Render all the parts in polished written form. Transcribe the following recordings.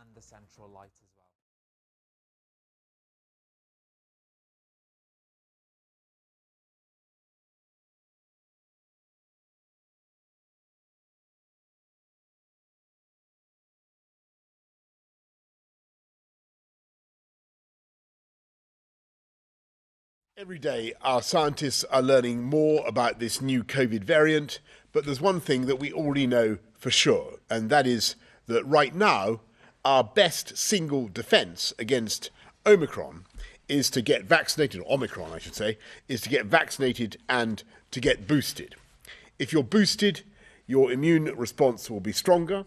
and the central light as well. Every day, our scientists are learning more about this new COVID variant, but there's one thing that we already know for sure, and that is that right now, our best single defense against Omicron is to get vaccinated, or Omicron, I should say, is to get vaccinated and to get boosted. If you're boosted, your immune response will be stronger.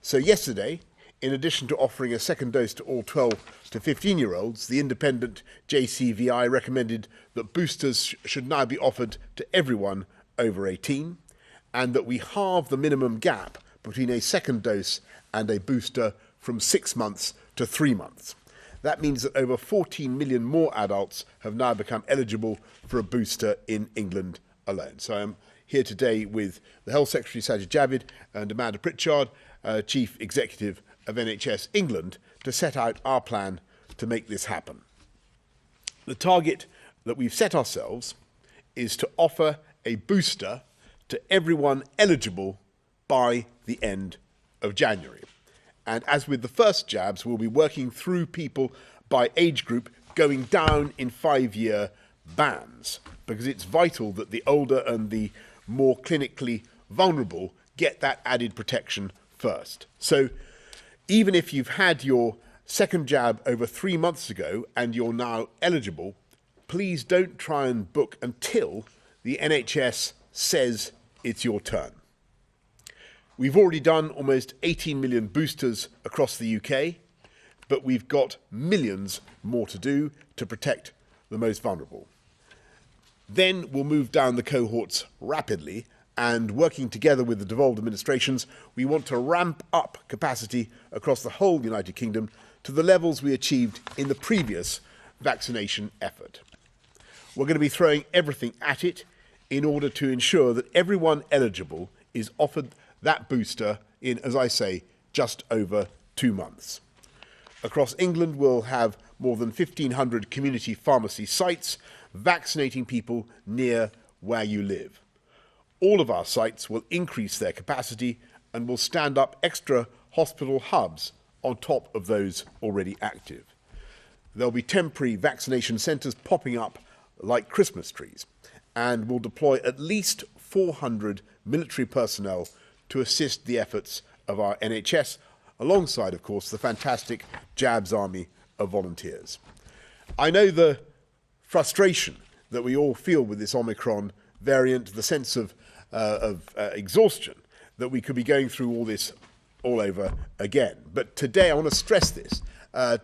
So yesterday, in addition to offering a second dose to all 12 to 15-year-olds, the independent JCVI recommended that boosters should now be offered to everyone over 18, and that we halve the minimum gap between a second dose and a booster from 6 months to 3 months. That means that over 14 million more adults have now become eligible for a booster in England alone. So I'm here today with the Health Secretary Sajid Javid and Amanda Pritchard, Chief Executive of NHS England, to set out our plan to make this happen. The target that we've set ourselves is to offer a booster to everyone eligible by the end of January. And as with the first jabs, we'll be working through people by age group, going down in 5-year bands, because it's vital that the older and the more clinically vulnerable get that added protection first. So even if you've had your second jab over 3 months ago and you're now eligible, please don't try and book until the NHS says it's your turn. We've already done almost 18 million boosters across the UK, but we've got millions more to do to protect the most vulnerable. Then we'll move down the cohorts rapidly, and working together with the devolved administrations, we want to ramp up capacity across the whole United Kingdom to the levels we achieved in the previous vaccination effort. We're going to be throwing everything at it in order to ensure that everyone eligible is offered that booster in, as I say, just over 2 months. Across England, we'll have more than 1,500 community pharmacy sites vaccinating people near where you live. All of our sites will increase their capacity and will stand up extra hospital hubs on top of those already active. There'll be temporary vaccination centres popping up like Christmas trees, and we'll deploy at least 400 military personnel to assist the efforts of our NHS, alongside, of course, the fantastic Jabs Army of volunteers. I know the frustration that we all feel with this Omicron variant, the sense of exhaustion that we could be going through all this all over again. But today, I want to stress this.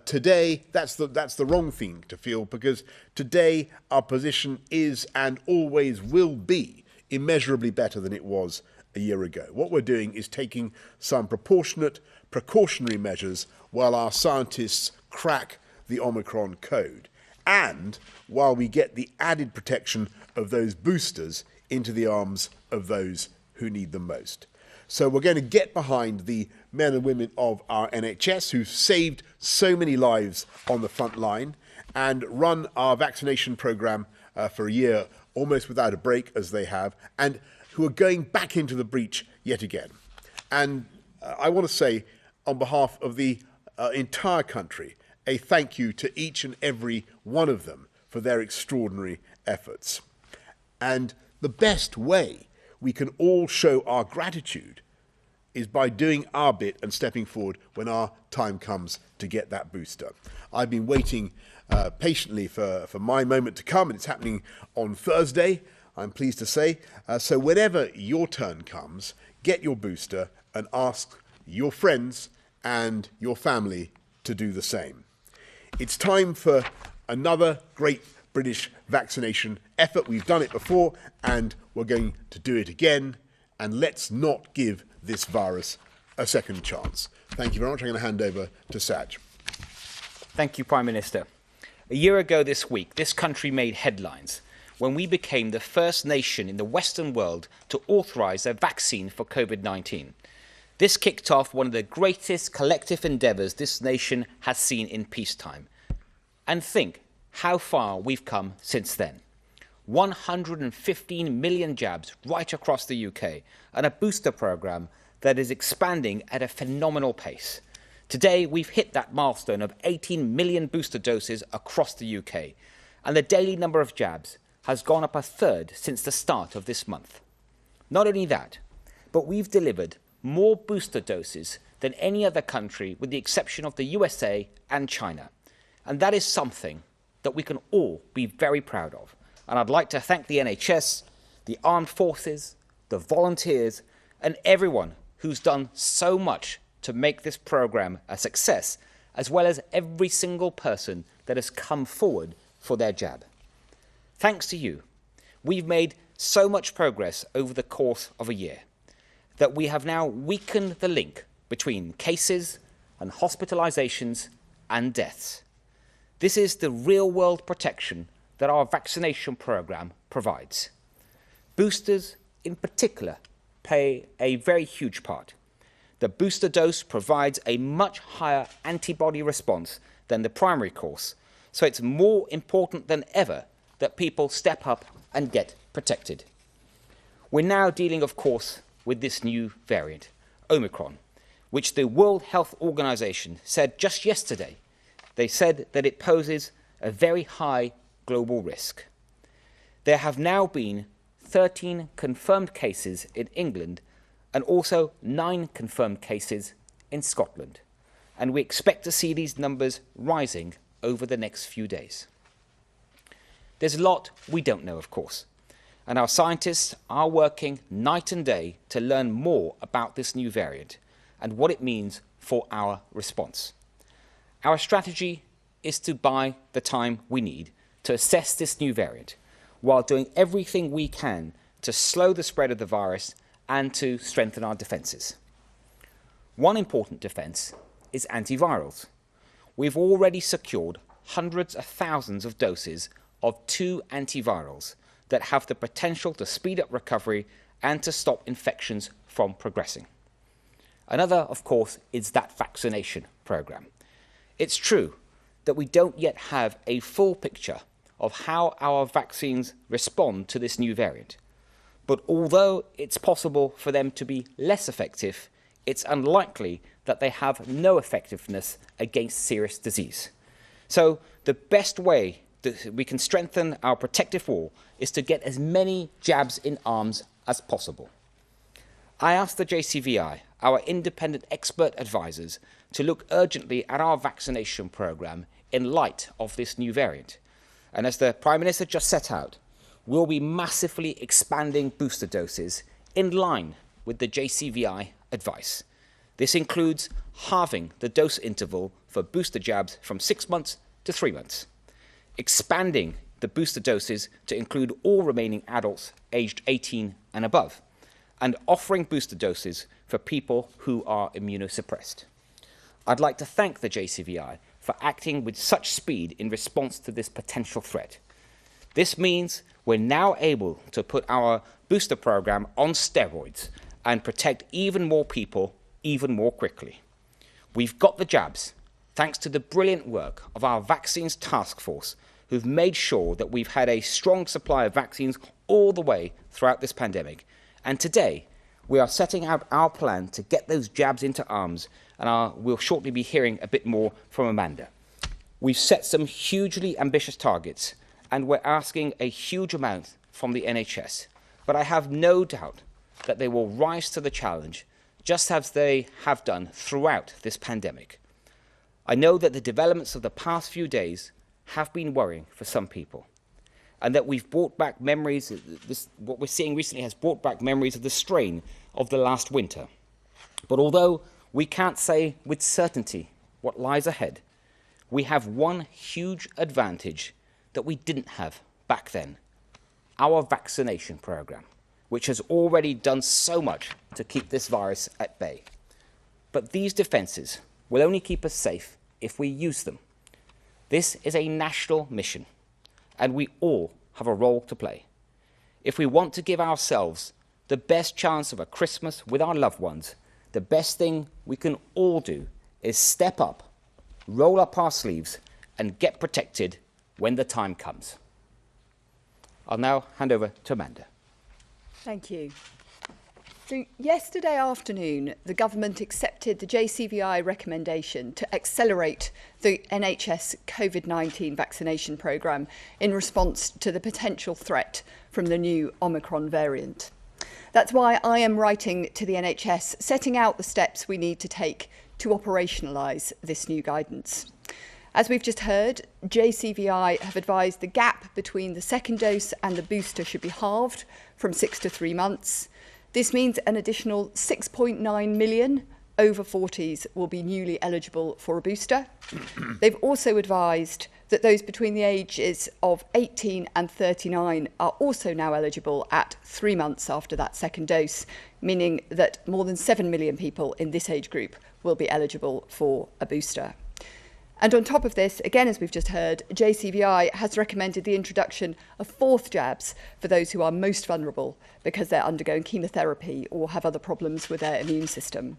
Today, that's the wrong thing to feel, because today our position is and always will be immeasurably better than it was a year ago. What we're doing is taking some proportionate precautionary measures while our scientists crack the Omicron code, and while we get the added protection of those boosters into the arms of those who need them most. So we're going to get behind the men and women of our NHS who've saved so many lives on the front line, and run our vaccination programme for a year almost without a break, as they have, and who are going back into the breach yet again. And I want to say, on behalf of the entire country, a thank you to each and every one of them for their extraordinary efforts. And the best way we can all show our gratitude is by doing our bit and stepping forward when our time comes to get that booster. I've been waiting patiently for my moment to come, and it's happening on Thursday, I'm pleased to say. So whenever your turn comes, get your booster and ask your friends and your family to do the same. It's time for another great British vaccination effort. We've done it before, and we're going to do it again. And let's not give this virus a second chance. Thank you very much. I'm going to hand over to Saj. Thank you, Prime Minister. A year ago this week, this country made headlines when we became the first nation in the Western world to authorise a vaccine for COVID-19. This kicked off one of the greatest collective endeavours this nation has seen in peacetime. And think how far we've come since then. 115 million jabs right across the UK, and a booster programme that is expanding at a phenomenal pace. Today, we've hit that milestone of 18 million booster doses across the UK, and the daily number of jabs has gone up a third since the start of this month. Not only that, but we've delivered more booster doses than any other country with the exception of the USA and China. And that is something that we can all be very proud of. And I'd like to thank the NHS, the armed forces, the volunteers, and everyone who's done so much to make this programme a success, as well as every single person that has come forward for their jab. Thanks to you, we've made so much progress over the course of a year that we have now weakened the link between cases and hospitalisations and deaths. This is the real-world protection that our vaccination programme provides. Boosters, in particular, play a very huge part. The booster dose provides a much higher antibody response than the primary course, so it's more important than ever that people step up and get protected. We're now dealing, of course, with this new variant, Omicron, which the World Health Organization said just yesterday. They said that it poses a very high global risk. There have now been 13 confirmed cases in England and also 9 confirmed cases in Scotland. And we expect to see these numbers rising over the next few days. There's a lot we don't know, of course, and our scientists are working night and day to learn more about this new variant and what it means for our response. Our strategy is to buy the time we need to assess this new variant, while doing everything we can to slow the spread of the virus and to strengthen our defences. One important defence is antivirals. We've already secured hundreds of thousands of doses of 2 antivirals that have the potential to speed up recovery and to stop infections from progressing. Another, of course, is that vaccination programme. It's true that we don't yet have a full picture of how our vaccines respond to this new variant. But although it's possible for them to be less effective, it's unlikely that they have no effectiveness against serious disease. So the best way that we can strengthen our protective wall is to get as many jabs in arms as possible. I asked the JCVI, our independent expert advisors, to look urgently at our vaccination programme in light of this new variant. And as the Prime Minister just set out, we'll be massively expanding booster doses in line with the JCVI advice. This includes halving the dose interval for booster jabs from 6 months to 3 months, expanding the booster doses to include all remaining adults aged 18 and above, and offering booster doses for people who are immunosuppressed. I'd like to thank the JCVI for acting with such speed in response to this potential threat. This means we're now able to put our booster programme on steroids and protect even more people even more quickly. We've got the jabs, thanks to the brilliant work of our vaccines task force, who've made sure that we've had a strong supply of vaccines all the way throughout this pandemic. And today, we are setting out our plan to get those jabs into arms, and we'll shortly be hearing a bit more from Amanda. We've set some hugely ambitious targets, and we're asking a huge amount from the NHS. But I have no doubt that they will rise to the challenge, just as they have done throughout this pandemic. I know that the developments of the past few days have been worrying for some people, and that we've brought back memories. What we're seeing recently has brought back memories of the strain of the last winter. But although we can't say with certainty what lies ahead, we have one huge advantage that we didn't have back then: our vaccination programme, which has already done so much to keep this virus at bay. But these defences will only keep us safe if we use them. This is a national mission, and we all have a role to play. If we want to give ourselves the best chance of a Christmas with our loved ones, the best thing we can all do is step up, roll up our sleeves, and get protected when the time comes. I'll now hand over to Amanda. Thank you. So yesterday afternoon, the government accepted the JCVI recommendation to accelerate the NHS COVID-19 vaccination programme in response to the potential threat from the new Omicron variant. That's why I am writing to the NHS, setting out the steps we need to take to operationalise this new guidance. As we've just heard, JCVI have advised the gap between the second dose and the booster should be halved from 6 to 3 months. This means an additional 6.9 million over 40s will be newly eligible for a booster. They've also advised that those between the ages of 18 and 39 are also now eligible at 3 months after that second dose, meaning that more than 7 million people in this age group will be eligible for a booster. And on top of this, again, as we've just heard, JCVI has recommended the introduction of fourth jabs for those who are most vulnerable because they're undergoing chemotherapy or have other problems with their immune system.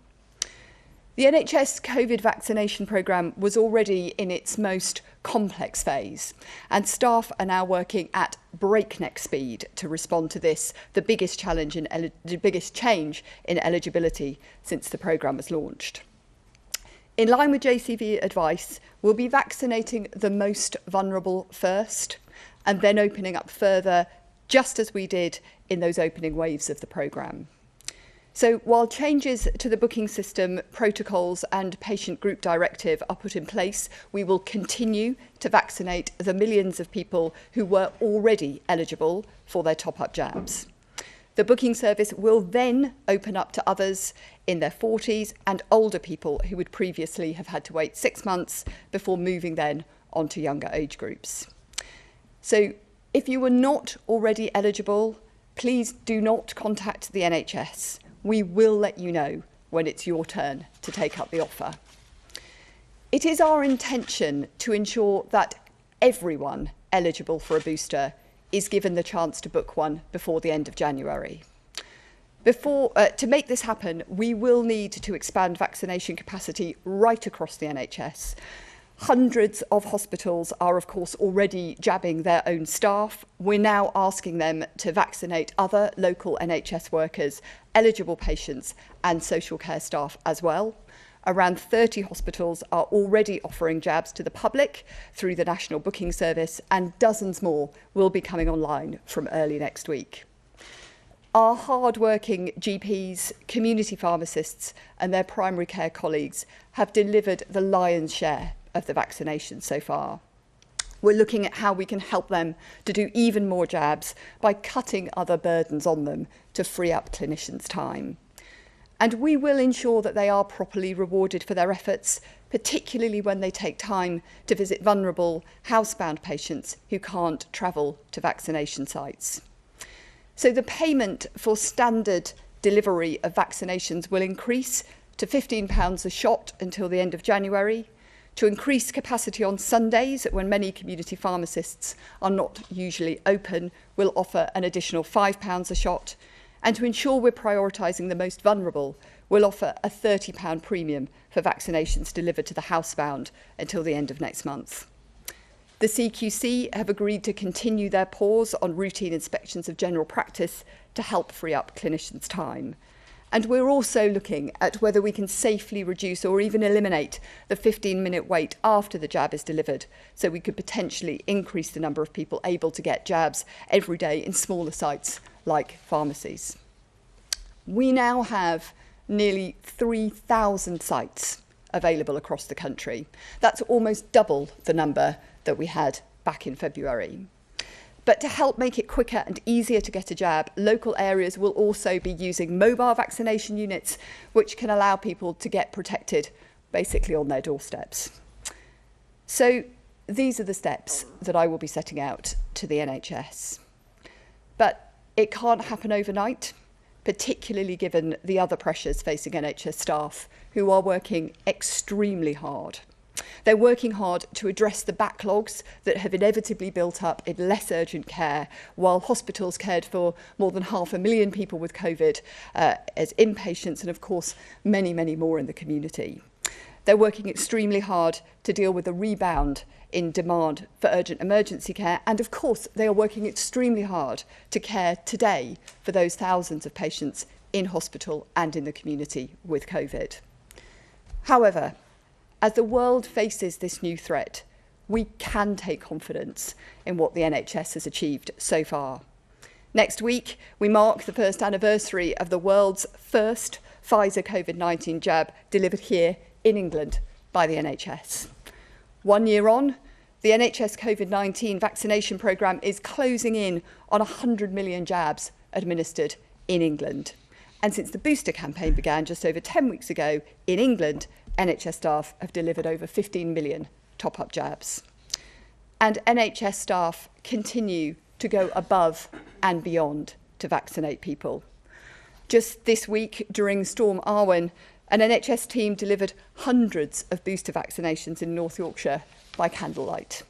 The NHS COVID vaccination programme was already in its most complex phase, and staff are now working at breakneck speed to respond to this, the biggest change in eligibility since the programme was launched. In line with JCV advice, we'll be vaccinating the most vulnerable first and then opening up further, just as we did in those opening waves of the programme. So while changes to the booking system, protocols and patient group directive are put in place, we will continue to vaccinate the millions of people who were already eligible for their top-up jabs. The booking service will then open up to others in their 40s and older people who would previously have had to wait 6 months before moving then on to younger age groups. So if you were not already eligible, please do not contact the NHS. We will let you know when it's your turn to take up the offer. It is our intention to ensure that everyone eligible for a booster is given the chance to book one before the end of January. To make this happen, we will need to expand vaccination capacity right across the NHS. Hundreds of hospitals are, of course, already jabbing their own staff. We're now asking them to vaccinate other local NHS workers, eligible patients and social care staff as well. Around 30 hospitals are already offering jabs to the public through the National Booking Service, and dozens more will be coming online from early next week. Our hard-working GPs, community pharmacists and their primary care colleagues have delivered the lion's share of the vaccination so far. We're looking at how we can help them to do even more jabs by cutting other burdens on them to free up clinicians' time. And we will ensure that they are properly rewarded for their efforts, particularly when they take time to visit vulnerable, housebound patients who can't travel to vaccination sites. So the payment for standard delivery of vaccinations will increase to £15 a shot until the end of January. To increase capacity on Sundays, when many community pharmacists are not usually open, we'll offer an additional £5 a shot. And to ensure we're prioritising the most vulnerable, we'll offer a £30 premium for vaccinations delivered to the housebound until the end of next month. The CQC have agreed to continue their pause on routine inspections of general practice to help free up clinicians' time. And we're also looking at whether we can safely reduce or even eliminate the 15-minute wait after the jab is delivered, so we could potentially increase the number of people able to get jabs every day in smaller sites like pharmacies. We now have nearly 3,000 sites available across the country. That's almost double the number that we had back in February. But to help make it quicker and easier to get a jab, local areas will also be using mobile vaccination units, which can allow people to get protected basically on their doorsteps. So these are the steps that I will be setting out to the NHS. But it can't happen overnight, particularly given the other pressures facing NHS staff who are working extremely hard. They're working hard to address the backlogs that have inevitably built up in less urgent care, while hospitals cared for more than 500,000 people with COVID as inpatients, and of course many, many more in the community. They're working extremely hard to deal with the rebound in demand for urgent emergency care, and of course they are working extremely hard to care today for those thousands of patients in hospital and in the community with COVID. However, as the world faces this new threat, we can take confidence in what the NHS has achieved so far. Next week, we mark the first anniversary of the world's first Pfizer COVID-19 jab delivered here in England by the NHS. 1 year on, the NHS COVID-19 vaccination programme is closing in on 100 million jabs administered in England. And since the booster campaign began just over 10 weeks ago in England, NHS staff have delivered over 15 million top-up jabs. And NHS staff continue to go above and beyond to vaccinate people. Just this week, during Storm Arwen, an NHS team delivered hundreds of booster vaccinations in North Yorkshire by candlelight.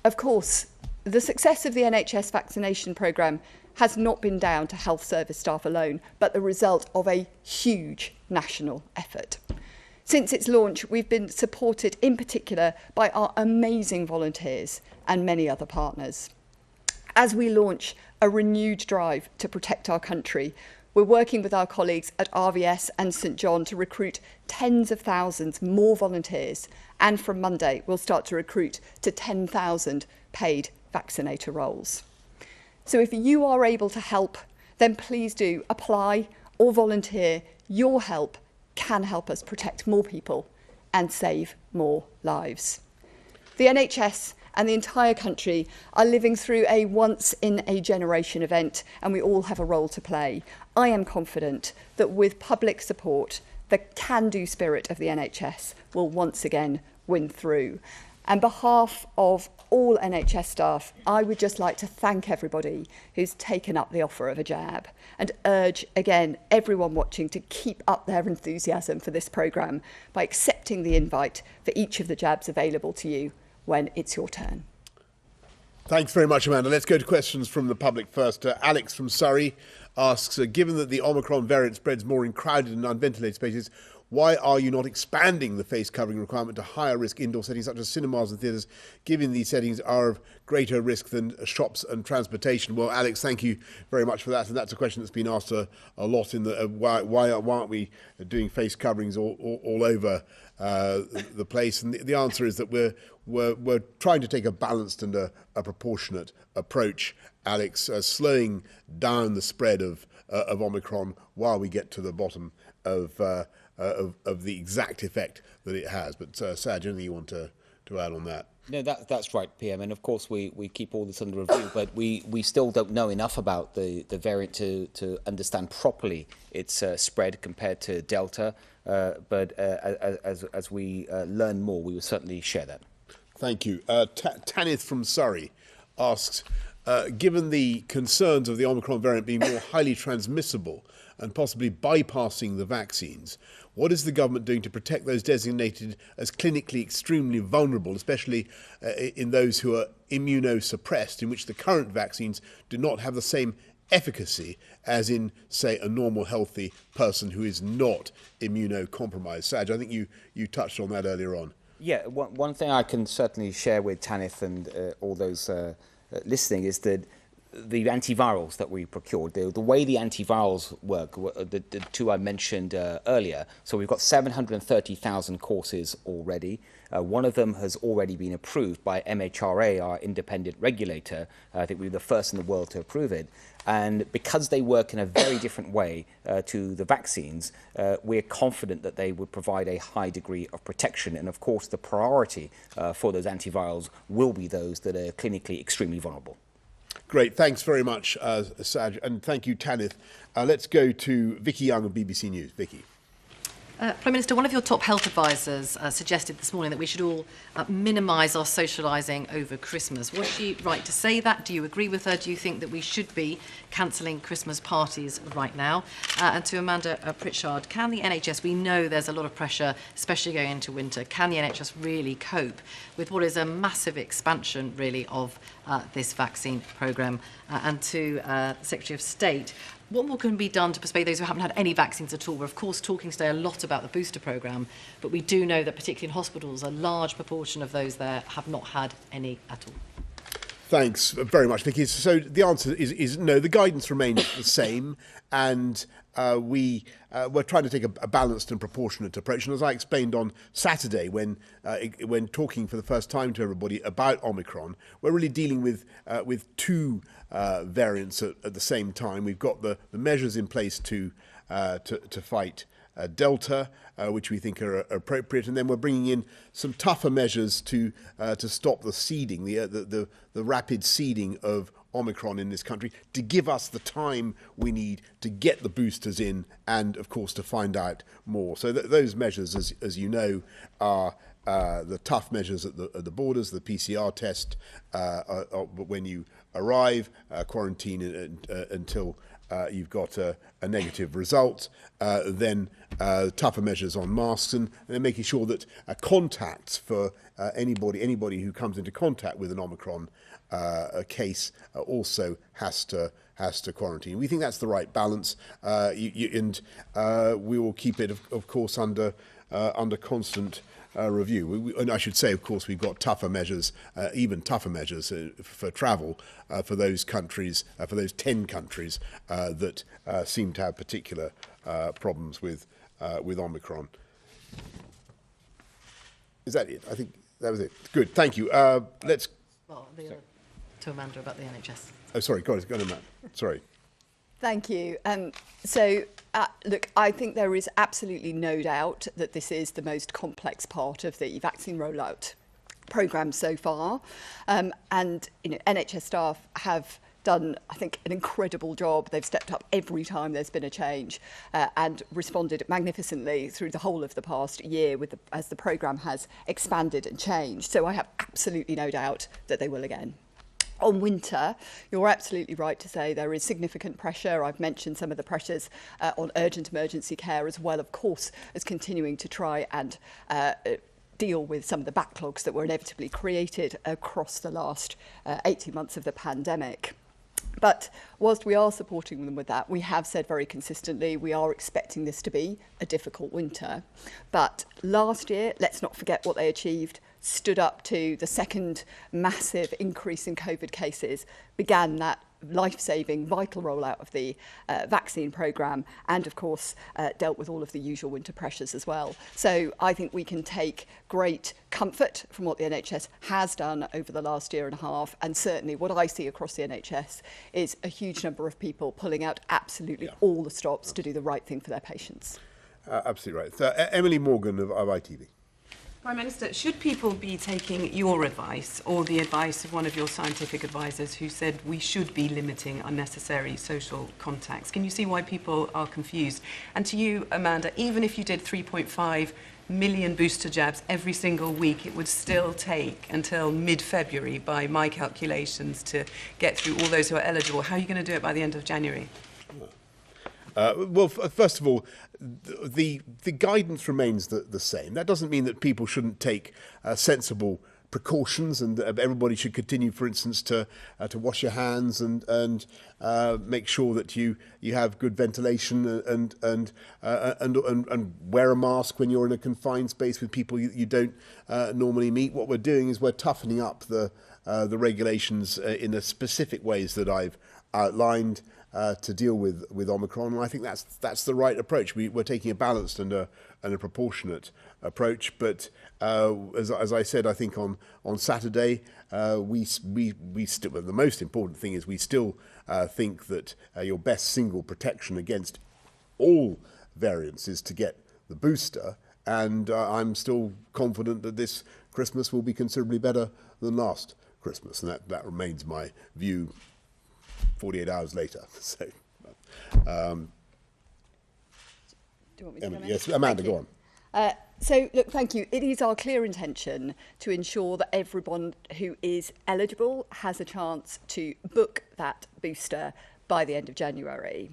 Of course, the success of the NHS vaccination programme has not been down to health service staff alone, but the result of a huge national effort. Since its launch, we've been supported in particular by our amazing volunteers and many other partners. As we launch a renewed drive to protect our country, we're working with our colleagues at RVS and St John to recruit tens of thousands more volunteers, and from Monday we'll start to recruit to 10,000 paid vaccinator roles. So if you are able to help, then please do apply or volunteer. Your help can help us protect more people and save more lives. The NHS and the entire country are living through a once-in-a-generation event, and we all have a role to play. I am confident that with public support, the can-do spirit of the NHS will once again win through. On behalf of all NHS staff, I would just like to thank everybody who's taken up the offer of a jab and urge again everyone watching to keep up their enthusiasm for this programme by accepting the invite for each of the jabs available to you when it's your turn. Thanks very much, Amanda. Let's go to questions from the public first. Alex from Surrey asks, given that the Omicron variant spreads more in crowded and unventilated spaces, why are you not expanding the face covering requirement to higher risk indoor settings such as cinemas and theatres, given these settings are of greater risk than shops and transportation? Well, Alex, thank you very much for that. And that's a question that's been asked a lot in the why aren't we doing face coverings all over the place? And the answer is that we're trying to take a balanced and a proportionate approach, Alex, slowing down the spread of Omicron while we get to the bottom of the exact effect that it has. But Saj, anything you want to add on that? No, that's right, PM. And of course, we keep all this under review, but we still don't know enough about the variant to understand properly its spread compared to Delta. But as we learn more, we will certainly share that. Thank you. Tanith from Surrey asks, given the concerns of the Omicron variant being more highly transmissible and possibly bypassing the vaccines, what is the government doing to protect those designated as clinically extremely vulnerable, especially in those who are immunosuppressed, in which the current vaccines do not have the same efficacy as in, say, a normal healthy person who is not immunocompromised? Saj, I think you touched on that earlier on. Yeah, one thing I can certainly share with Tanith and all those listening is that the antivirals that we procured, the way the antivirals work, the two I mentioned earlier, so we've got 730,000 courses already. One of them has already been approved by MHRA, our independent regulator. I think we were the first in the world to approve it. And because they work in a very different way to the vaccines, we're confident that they would provide a high degree of protection. And of course, the priority for those antivirals will be those that are clinically extremely vulnerable. Great, thanks very much, Saj, and thank you, Tanith. Let's go to Vicky Young of BBC News. Vicky. Prime Minister, one of your top health advisors suggested this morning that we should all minimise our socialising over Christmas. Was she right to say that? Do you agree with her? Do you think that we should be cancelling Christmas parties right now? And to Amanda Pritchard, can the NHS, we know there's a lot of pressure, especially going into winter, can the NHS really cope with what is a massive expansion, really, of this vaccine programme? And to the Secretary of State, what more can be done to persuade those who haven't had any vaccines at all? We're, of course, talking today a lot about the booster programme, but we do know that, particularly in hospitals, a large proportion of those there have not had any at all. Thanks very much, Vicky. So the answer is no. The guidance remains the same, and we're trying to take a balanced and proportionate approach. And as I explained on Saturday, when talking for the first time to everybody about Omicron, we're really dealing with two variants at the same time. We've got the measures in place to fight Delta, which we think are appropriate, and then we're bringing in some tougher measures to stop the seeding, the rapid seeding of Omicron in this country, to give us the time we need to get the boosters in, and of course to find out more. So those measures, as you know, are the tough measures at the borders, the PCR test when you arrive, quarantine until you've got a negative result, then tougher measures on masks, and then making sure that contacts for anybody who comes into contact with an Omicron case also has to quarantine. We think that's the right balance, and we will keep it, of course, under constant review. And I should say, of course, we've got tougher measures, even tougher measures for travel for those countries, for those 10 countries that seem to have particular problems with Omicron. Is that it? I think that was it. Good, thank you. Let's. Well, to Amanda about the NHS. Oh, sorry, go on, Matt. Sorry. Thank you. Look, I think there is absolutely no doubt that this is the most complex part of the vaccine rollout programme so far. And NHS staff have done, I think, an incredible job. They've stepped up every time there's been a change and responded magnificently through the whole of the past year as the programme has expanded and changed. So I have absolutely no doubt that they will again. On winter, you're absolutely right to say there is significant pressure. I've mentioned some of the pressures on urgent emergency care, as well, of course, as continuing to try and deal with some of the backlogs that were inevitably created across the last 18 months of the pandemic. But whilst we are supporting them with that, we have said very consistently we are expecting this to be a difficult winter. But last year, let's not forget what they achieved, stood up to the second massive increase in COVID cases, began that life-saving, vital rollout of the vaccine programme, and of course dealt with all of the usual winter pressures as well. So I think we can take great comfort from what the NHS has done over the last year and a half, and certainly what I see across the NHS is a huge number of people pulling out absolutely all the stops to do the right thing for their patients. Absolutely right. So, Emily Morgan of ITV. Prime Minister, should people be taking your advice or the advice of one of your scientific advisors who said we should be limiting unnecessary social contacts? Can you see why people are confused? And to you, Amanda, even if you did 3.5 million booster jabs every single week, it would still take until mid-February, by my calculations, to get through all those who are eligible. How are you going to do it by the end of January? Well, first of all, the guidance remains the same. That doesn't mean that people shouldn't take sensible precautions, and everybody should continue, for instance, to wash your hands and make sure that you have good ventilation and wear a mask when you're in a confined space with people you don't normally meet. What we're doing is we're toughening up the regulations in the specific ways that I've outlined to deal with Omicron, and I think that's the right approach. We're taking a balanced and a proportionate approach. But as I said, I think on Saturday, we still, the most important thing is we still think that your best single protection against all variants is to get the booster, and I'm still confident that this Christmas will be considerably better than last Christmas, and that remains my view 48 hours later. So, Do you want me to Emily, come in? yes, Amanda, Thank go you. on. So, look, thank you. It is our clear intention to ensure that everyone who is eligible has a chance to book that booster by the end of January.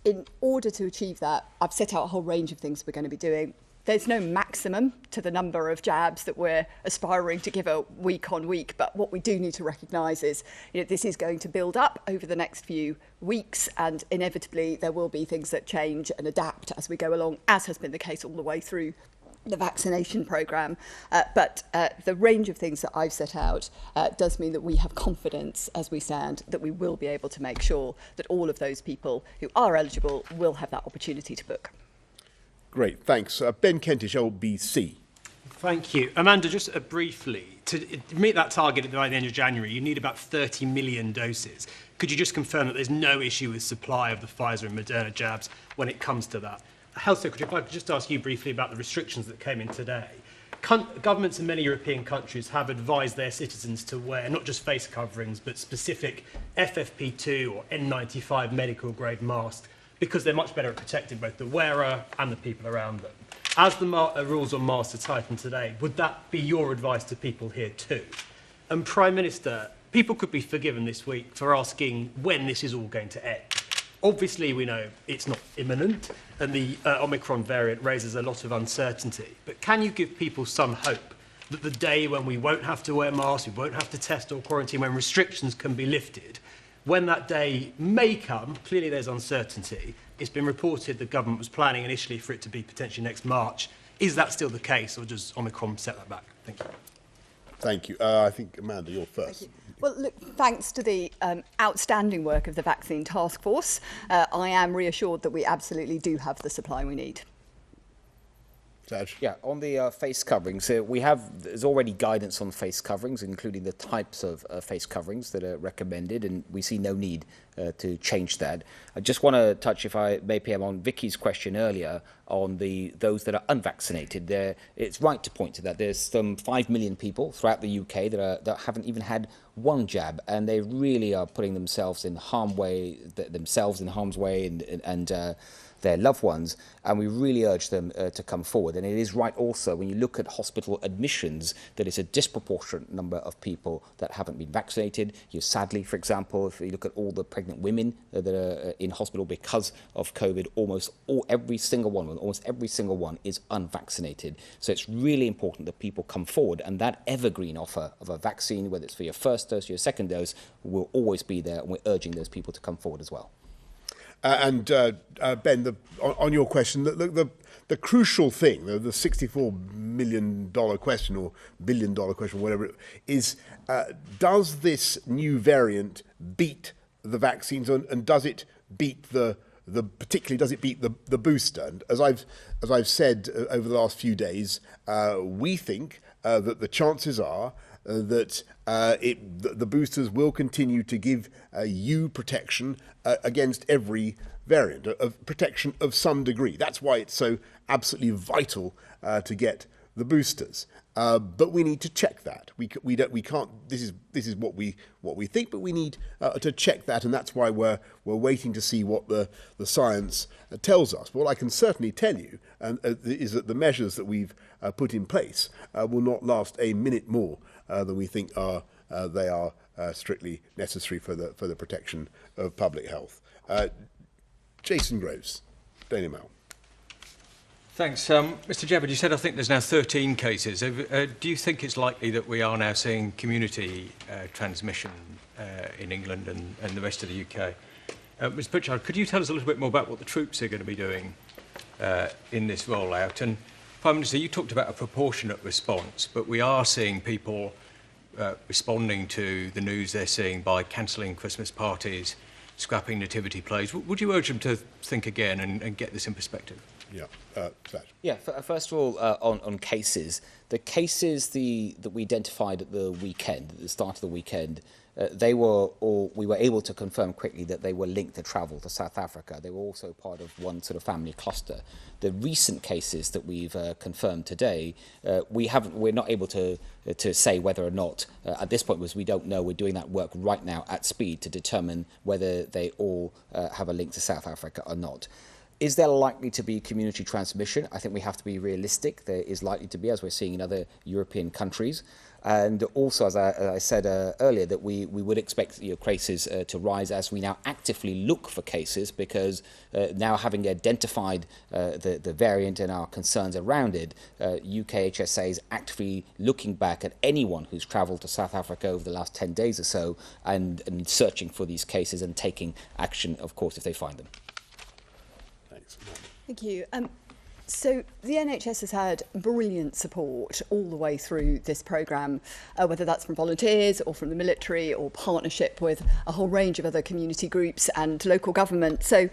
In order to achieve that, I've set out a whole range of things we're going to be doing. There's no maximum to the number of jabs that we're aspiring to give out week on week, but what we do need to recognise is, this is going to build up over the next few weeks, and inevitably there will be things that change and adapt as we go along, as has been the case all the way through the vaccination programme. But the range of things that I've set out does mean that we have confidence as we stand that we will be able to make sure that all of those people who are eligible will have that opportunity to book. Great, thanks. Ben Kentish, LBC. Thank you. Amanda, just briefly, to meet that target by the end of January, you need about 30 million doses. Could you just confirm that there's no issue with supply of the Pfizer and Moderna jabs when it comes to that? Health Secretary, if I could just ask you briefly about the restrictions that came in today. Governments in many European countries have advised their citizens to wear not just face coverings, but specific FFP2 or N95 medical grade masks, because they're much better at protecting both the wearer and the people around them. As the rules on masks are tightened today, would that be your advice to people here too? And Prime Minister, people could be forgiven this week for asking when this is all going to end. Obviously, we know it's not imminent, and the Omicron variant raises a lot of uncertainty. But can you give people some hope that the day when we won't have to wear masks, we won't have to test or quarantine, when restrictions can be lifted, when that day may come, clearly there's uncertainty. It's been reported the government was planning initially for it to be potentially next March. Is that still the case, or does Omicron set that back? Thank you. Thank you. I think, Amanda, you're first. Thank you. Well, look, thanks to the outstanding work of the Vaccine Task Force, I am reassured that we absolutely do have the supply we need. Saj? Yeah, on the face coverings, there's already guidance on face coverings, including the types of face coverings that are recommended, and we see no need to change that. I just want to touch, if I may, PM, on Vicky's question earlier on those that are unvaccinated. It's right to point to that. There's some 5 million people throughout the UK that haven't even had one jab, and they really are putting themselves in harm's way, and their loved ones, and we really urge them to come forward. And it is right also, when you look at hospital admissions, that it's a disproportionate number of people that haven't been vaccinated. Sadly, for example, if you look at all the pregnant women that are in hospital because of COVID, almost every single one is unvaccinated. So it's really important that people come forward, and that evergreen offer of a vaccine, whether it's for your first dose or your second dose, will always be there, and we're urging those people to come forward as well. And Ben, on your question, the crucial thing, the $64 million question or $1 billion question, whatever it is, does this new variant beat the vaccines, and does it beat particularly does it beat the booster? And as I've said over the last few days, we think that the chances are that the boosters will continue to give you protection against every variant, of protection of some degree. That's why it's so absolutely vital to get the boosters. But we need to check that. We can't. This is what we think, but we need to check that, and that's why we're waiting to see what the science tells us. But what I can certainly tell you is that the measures that we've put in place will not last a minute more than we think they are strictly necessary for the protection of public health. Jason Groves, Daily Mail. Thanks. Mr. Jabber, you said I think there's now 13 cases. Do you think it's likely that we are now seeing community transmission in England and the rest of the UK? Ms. Pritchard, could you tell us a little bit more about what the troops are going to be doing in this rollout? And Prime Minister, you talked about a proportionate response, but we are seeing people responding to the news they're seeing by cancelling Christmas parties, scrapping nativity plays. Would you urge them to think again and get this in perspective? Yeah, Yeah. First of all, on cases, the cases that we identified at the weekend, at the start of the weekend, we were able to confirm quickly that they were linked to travel to South Africa. They were also part of one sort of family cluster. The recent cases that we've confirmed today, we're not able to say whether or not at this point, because we don't know. We're doing that work right now at speed to determine whether they all have a link to South Africa or not. Is there likely to be community transmission? I think we have to be realistic. There is likely to be, as we're seeing in other European countries. And also, as I said earlier, that we would expect cases to rise as we now actively look for cases, because now having identified the variant and our concerns around it, UK HSA is actively looking back at anyone who's travelled to South Africa over the last 10 days or so and searching for these cases and taking action, of course, if they find them. Thanks. Thank you. So the NHS has had brilliant support all the way through this programme, whether that's from volunteers or from the military or partnership with a whole range of other community groups and local government. So,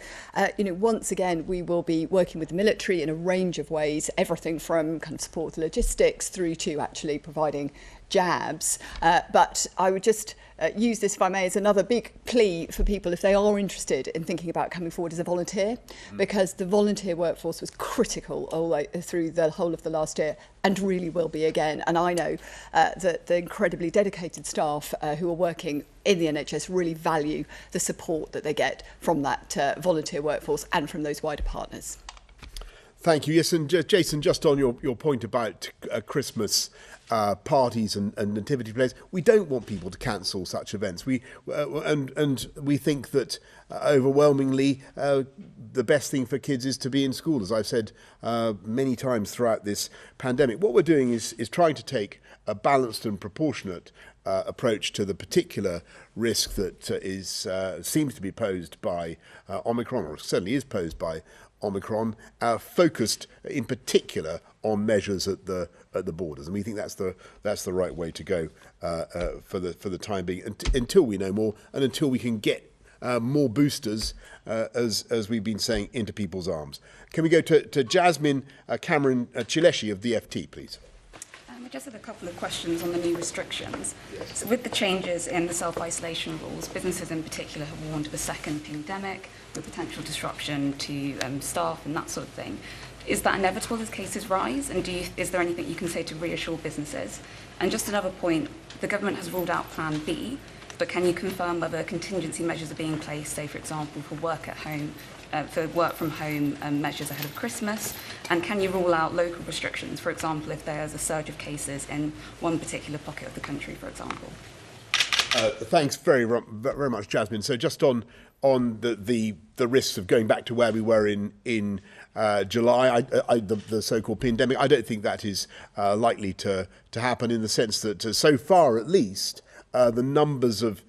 once again, we will be working with the military in a range of ways, everything from kind of support with logistics through to actually providing jabs. But I would just use this, if I may, as another big plea for people if they are interested in thinking about coming forward as a volunteer, because the volunteer workforce was critical all the way through the whole of the last year and really will be again. And I know that the incredibly dedicated staff who are working in the NHS really value the support that they get from that volunteer workforce and from those wider partners. Thank you. Yes, and Jason, just on your point about Christmas parties and nativity plays, we don't want people to cancel such events. We think that overwhelmingly the best thing for kids is to be in school, as I've said many times throughout this pandemic. What we're doing is trying to take a balanced and proportionate approach to the particular risk that seems to be posed by Omicron, or certainly is posed by Omicron, focused in particular on measures at the borders, and we think that's the right way to go for the time being, until we know more and until we can get more boosters, as we've been saying, into people's arms. Can we go to Jasmine Cameron Chileshi of the FT, please? I just had a couple of questions on the new restrictions. So with the changes in the self-isolation rules, businesses in particular have warned of a second pandemic with potential disruption to staff and that sort of thing. Is that inevitable as cases rise? And is there anything you can say to reassure businesses? And just another point, the government has ruled out Plan B, but can you confirm whether contingency measures are being placed, say for example, for work from home measures ahead of Christmas? And can you rule out local restrictions, for example, if there's a surge of cases in one particular pocket of the country, for example? Thanks very much, Jasmine. So just on the risks of going back to where we were in July, the so-called pandemic, I don't think that is likely to happen, in the sense that so far at least the numbers of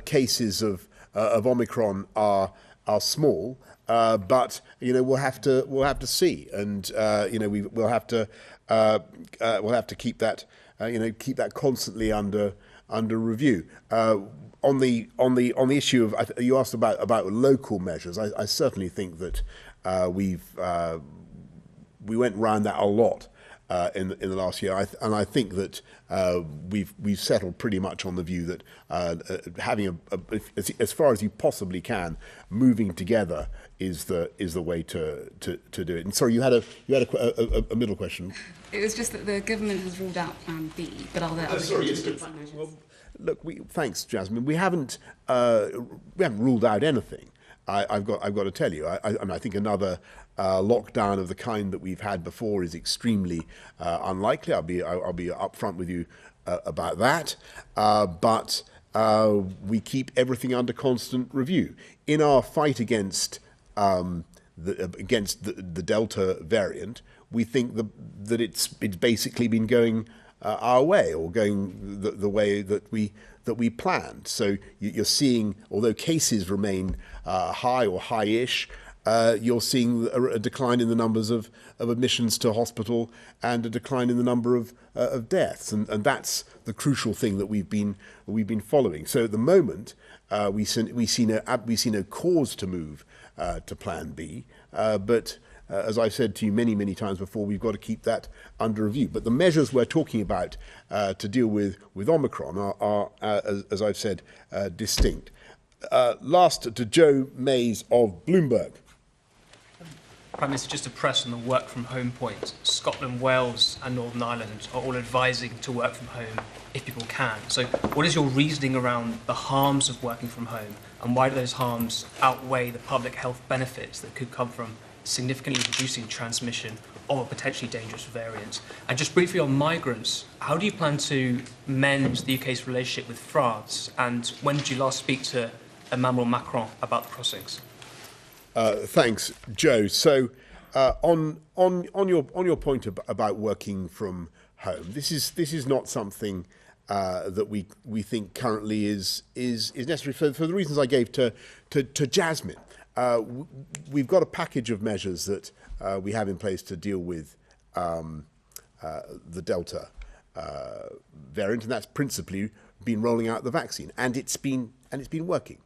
cases of Omicron are small. But we'll have to see, and we'll have to keep that constantly under review. On the issue of, you asked about local measures. I certainly think that we went round that a lot in the last year, and I think that we've settled pretty much on the view that having as far as you possibly can, moving together is the way to do it. And sorry, you had a middle question. It was just that the government has ruled out Plan B, but are there other contingency measures? Well, look, thanks, Jasmine. We haven't ruled out anything. I've got to tell you. I think another lockdown of the kind that we've had before is extremely unlikely. I'll be upfront with you about that. But we keep everything under constant review in our fight against the Delta variant. We think that it's basically been going our way, or going the way that we planned. So you're seeing, although cases remain high or high-ish, you're seeing a decline in the numbers of admissions to hospital and a decline in the number of deaths, and that's the crucial thing that we've been following. So at the moment, we see no cause to move to Plan B, but as I've said to you many times before, we've got to keep that under review. But the measures we're talking about to deal with Omicron are as I've said, distinct. Last to Joe Mays of Bloomberg. Prime Minister, just to press on the work from home point, Scotland, Wales and Northern Ireland are all advising to work from home if people can. So what is your reasoning around the harms of working from home, and why do those harms outweigh the public health benefits that could come from significantly reducing transmission of a potentially dangerous variant? And just briefly on migrants, how do you plan to mend the UK's relationship with France? And when did you last speak to Emmanuel Macron about the crossings? Thanks, Joe. So, on your point about working from home, this is not something that we think currently is necessary for the reasons I gave to Jasmine. We've got a package of measures that we have in place to deal with the Delta variant, and that's principally been rolling out the vaccine, and it's been working.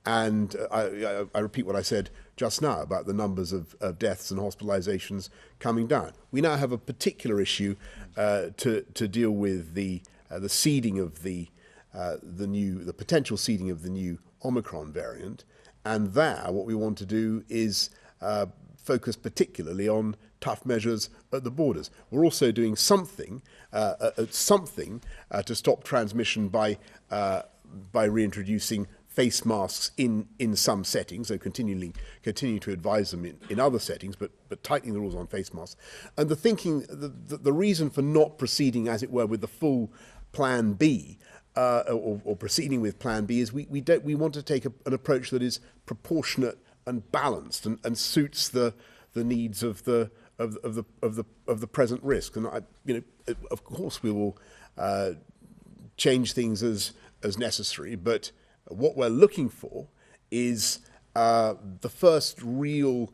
And I repeat what I said just now about the numbers of deaths and hospitalizations coming down. We now have a particular issue to deal with the seeding of the potential seeding of the new Omicron variant, and there what we want to do is focus particularly on tough measures at the borders. We're also doing something to stop transmission by reintroducing face masks in some settings, so continuing to advise them in other settings, but tightening the rules on face masks. And the reason for not proceeding, as it were, with the full Plan B, or proceeding with Plan B, is we want to take an approach that is proportionate and balanced and suits the needs of the present risk. And of course we will change things as necessary, but what we're looking for is the first real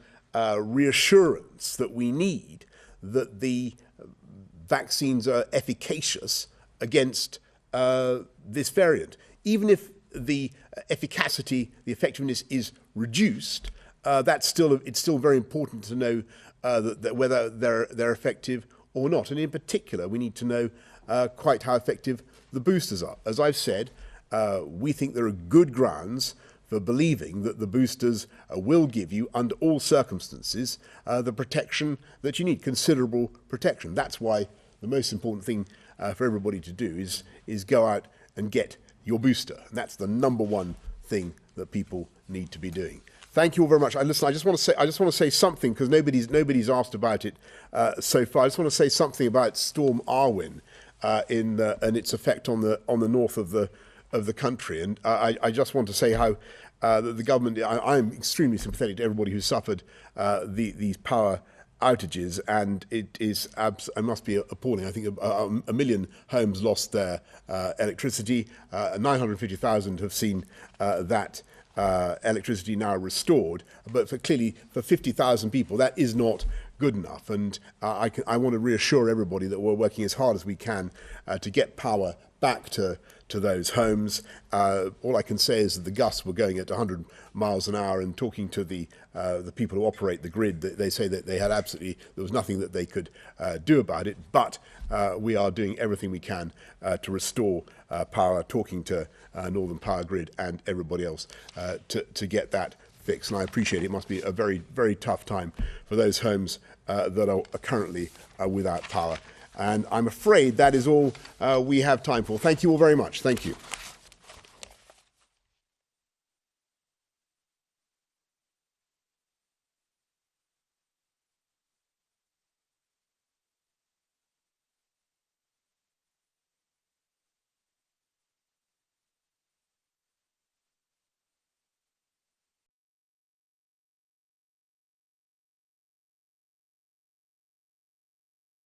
reassurance that we need that the vaccines are efficacious against this variant. Even if the efficacy, the effectiveness is reduced, it's still very important to know that whether they're effective or not. And in particular, we need to know quite how effective the boosters are. As I've said, we think there are good grounds for believing that the boosters will give you, under all circumstances, the protection that you need, considerable protection. That's why the most important thing for everybody to do is go out and get your booster. And that's the number one thing that people need to be doing. Thank you all very much. Listen, I just want to say something, because nobody's asked about it so far. I just want to say something about Storm Arwen and its effect on the north of the country. And I just want to say how the government. I'm extremely sympathetic to everybody who suffered these power outages, and it must be appalling. I think a million homes lost their electricity. 950,000 have seen that electricity now restored, but clearly for 50,000 people that is not good enough. And I want to reassure everybody that we're working as hard as we can to get power back to those homes. All I can say is that the gusts were going at 100 miles an hour, and talking to the people who operate the grid, they say that there was nothing that they could do about it, but we are doing everything we can to restore power, talking to Northern Power Grid and everybody else to get that fixed. And I appreciate it. It must be a very, very tough time for those homes that are currently without power. And I'm afraid that is all we have time for. Thank you all very much. Thank you.